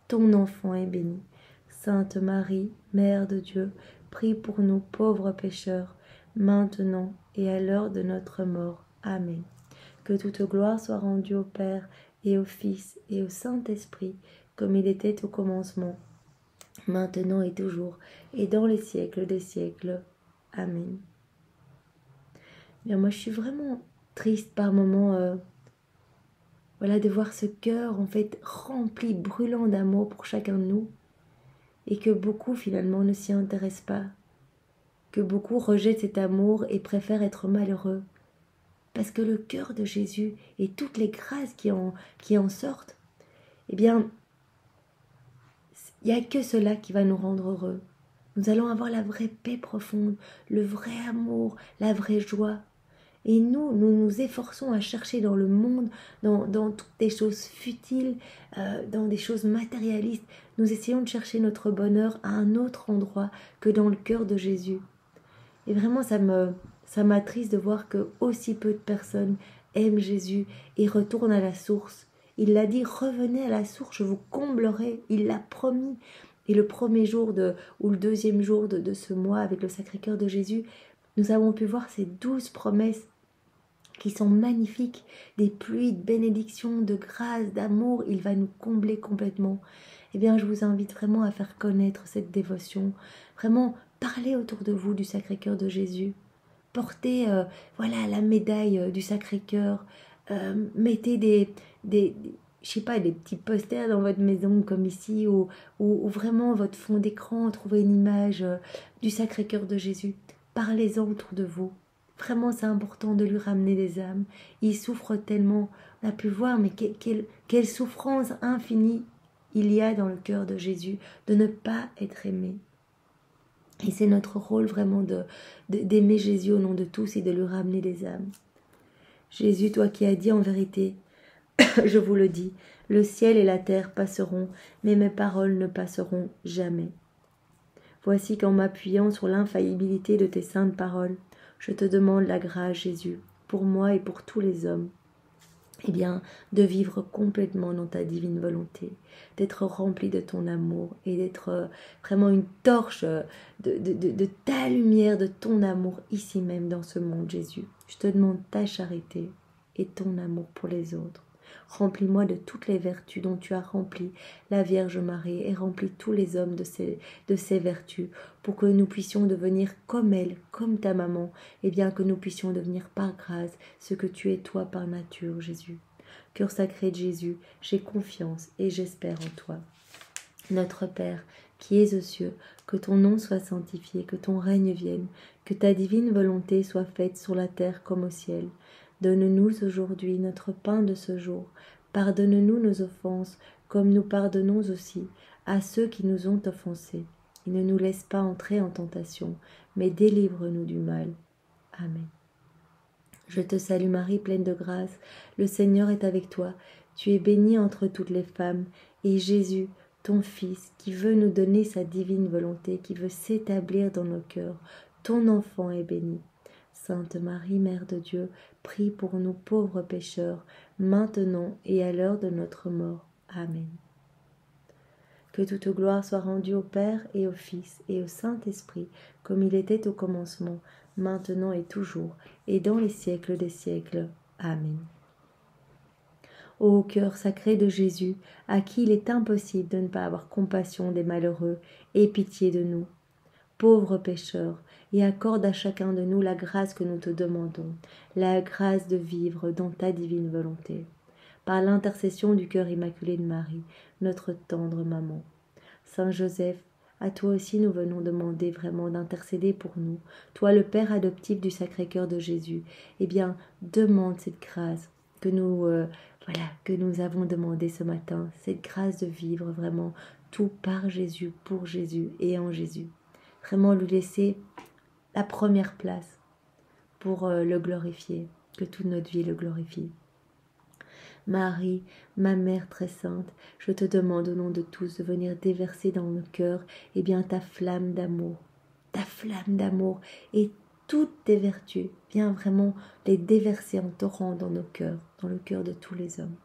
ton enfant est béni. Sainte Marie, Mère de Dieu, prie pour nous pauvres pécheurs, maintenant et à l'heure de notre mort. Amen. Que toute gloire soit rendue au Père et au Fils et au Saint-Esprit, comme il était au commencement, maintenant et toujours, et dans les siècles des siècles. Amen. Bien, moi, je suis vraiment triste par moments, de voir ce cœur, en fait, rempli, brûlant d'amour pour chacun de nous, et que beaucoup, finalement, ne s'y intéressent pas, que beaucoup rejettent cet amour et préfèrent être malheureux, parce que le cœur de Jésus et toutes les grâces qui en sortent, eh bien, il n'y a que cela qui va nous rendre heureux. Nous allons avoir la vraie paix profonde, le vrai amour, la vraie joie. Et nous nous efforçons à chercher dans le monde, dans toutes des choses futiles, dans des choses matérialistes. Nous essayons de chercher notre bonheur à un autre endroit que dans le cœur de Jésus. Et vraiment, ça m'attriste de voir que aussi peu de personnes aiment Jésus et retournent à la source. Il l'a dit, revenez à la source, je vous comblerai. Il l'a promis. Et le premier jour ou le deuxième jour de ce mois avec le Sacré-Cœur de Jésus, nous avons pu voir ces 12 promesses qui sont magnifiques, des pluies de bénédictions, de grâce, d'amour. Il va nous combler complètement. Eh bien, je vous invite vraiment à faire connaître cette dévotion. Vraiment, parlez autour de vous du Sacré-Cœur de Jésus. Portez la médaille du Sacré-Cœur. Mettez des petits posters dans votre maison comme ici, ou vraiment votre fond d'écran, trouvez une image du Sacré-Cœur de Jésus. Parlez-en autour de vous. Vraiment, c'est important de lui ramener des âmes. Il souffre tellement. On a pu voir, mais quelle souffrance infinie il y a dans le cœur de Jésus de ne pas être aimé. Et c'est notre rôle vraiment d'aimer Jésus au nom de tous et de lui ramener des âmes. Jésus, toi qui as dit en vérité, je vous le dis, le ciel et la terre passeront, mais mes paroles ne passeront jamais. Voici qu'en m'appuyant sur l'infaillibilité de tes saintes paroles, je te demande la grâce, Jésus, pour moi et pour tous les hommes, de vivre complètement dans ta divine volonté, d'être rempli de ton amour et d'être vraiment une torche de ta lumière, de ton amour ici même dans ce monde, Jésus. Je te demande ta charité et ton amour pour les autres. Remplis-moi de toutes les vertus dont tu as rempli la Vierge Marie et remplis tous les hommes de ces vertus pour que nous puissions devenir comme elle, comme ta maman, et bien que nous puissions devenir par grâce ce que tu es toi par nature, Jésus. Cœur sacré de Jésus, j'ai confiance et j'espère en toi. Notre Père, qui es aux cieux, que ton nom soit sanctifié, que ton règne vienne, que ta divine volonté soit faite sur la terre comme au ciel. Donne-nous aujourd'hui notre pain de ce jour. Pardonne-nous nos offenses, comme nous pardonnons aussi à ceux qui nous ont offensés. Et ne nous laisse pas entrer en tentation, mais délivre-nous du mal. Amen. Je te salue Marie, pleine de grâce. Le Seigneur est avec toi. Tu es bénie entre toutes les femmes. Et Jésus, ton Fils, qui veut nous donner sa divine volonté, qui veut s'établir dans nos cœurs, ton enfant est béni. Sainte Marie, Mère de Dieu, prie pour nous pauvres pécheurs, maintenant et à l'heure de notre mort. Amen. Que toute gloire soit rendue au Père et au Fils et au Saint-Esprit, comme il était au commencement, maintenant et toujours, et dans les siècles des siècles. Amen. Ô cœur sacré de Jésus, à qui il est impossible de ne pas avoir compassion des malheureux, aie pitié de nous, pauvres pécheurs, et accorde à chacun de nous la grâce que nous te demandons, la grâce de vivre dans ta divine volonté. Par l'intercession du cœur immaculé de Marie, notre tendre maman. Saint Joseph, à toi aussi nous venons demander vraiment d'intercéder pour nous. Toi, le Père adoptif du Sacré-Cœur de Jésus, eh bien, demande cette grâce que nous avons demandé ce matin, cette grâce de vivre vraiment tout par Jésus, pour Jésus et en Jésus. Vraiment lui laisser la première place pour le glorifier, que toute notre vie le glorifie. Marie, ma Mère très sainte, je te demande au nom de tous de venir déverser dans nos cœurs ta flamme d'amour et toutes tes vertus, viens vraiment les déverser en torrent dans nos cœurs, dans le cœur de tous les hommes.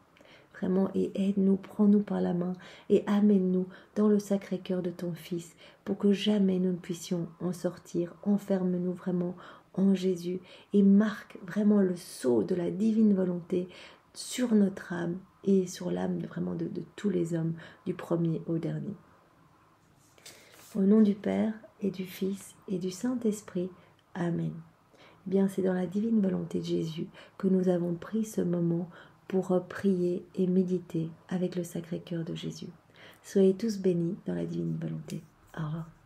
Vraiment, et aide-nous, prends-nous par la main et amène-nous dans le sacré cœur de ton Fils pour que jamais nous ne puissions en sortir. Enferme-nous vraiment en Jésus et marque vraiment le sceau de la divine volonté sur notre âme et sur l'âme vraiment de tous les hommes, du premier au dernier. Au nom du Père et du Fils et du Saint-Esprit. Amen. Bien, c'est dans la divine volonté de Jésus que nous avons pris ce moment pour prier et méditer avec le Sacré-Cœur de Jésus. Soyez tous bénis dans la divine volonté. Au revoir.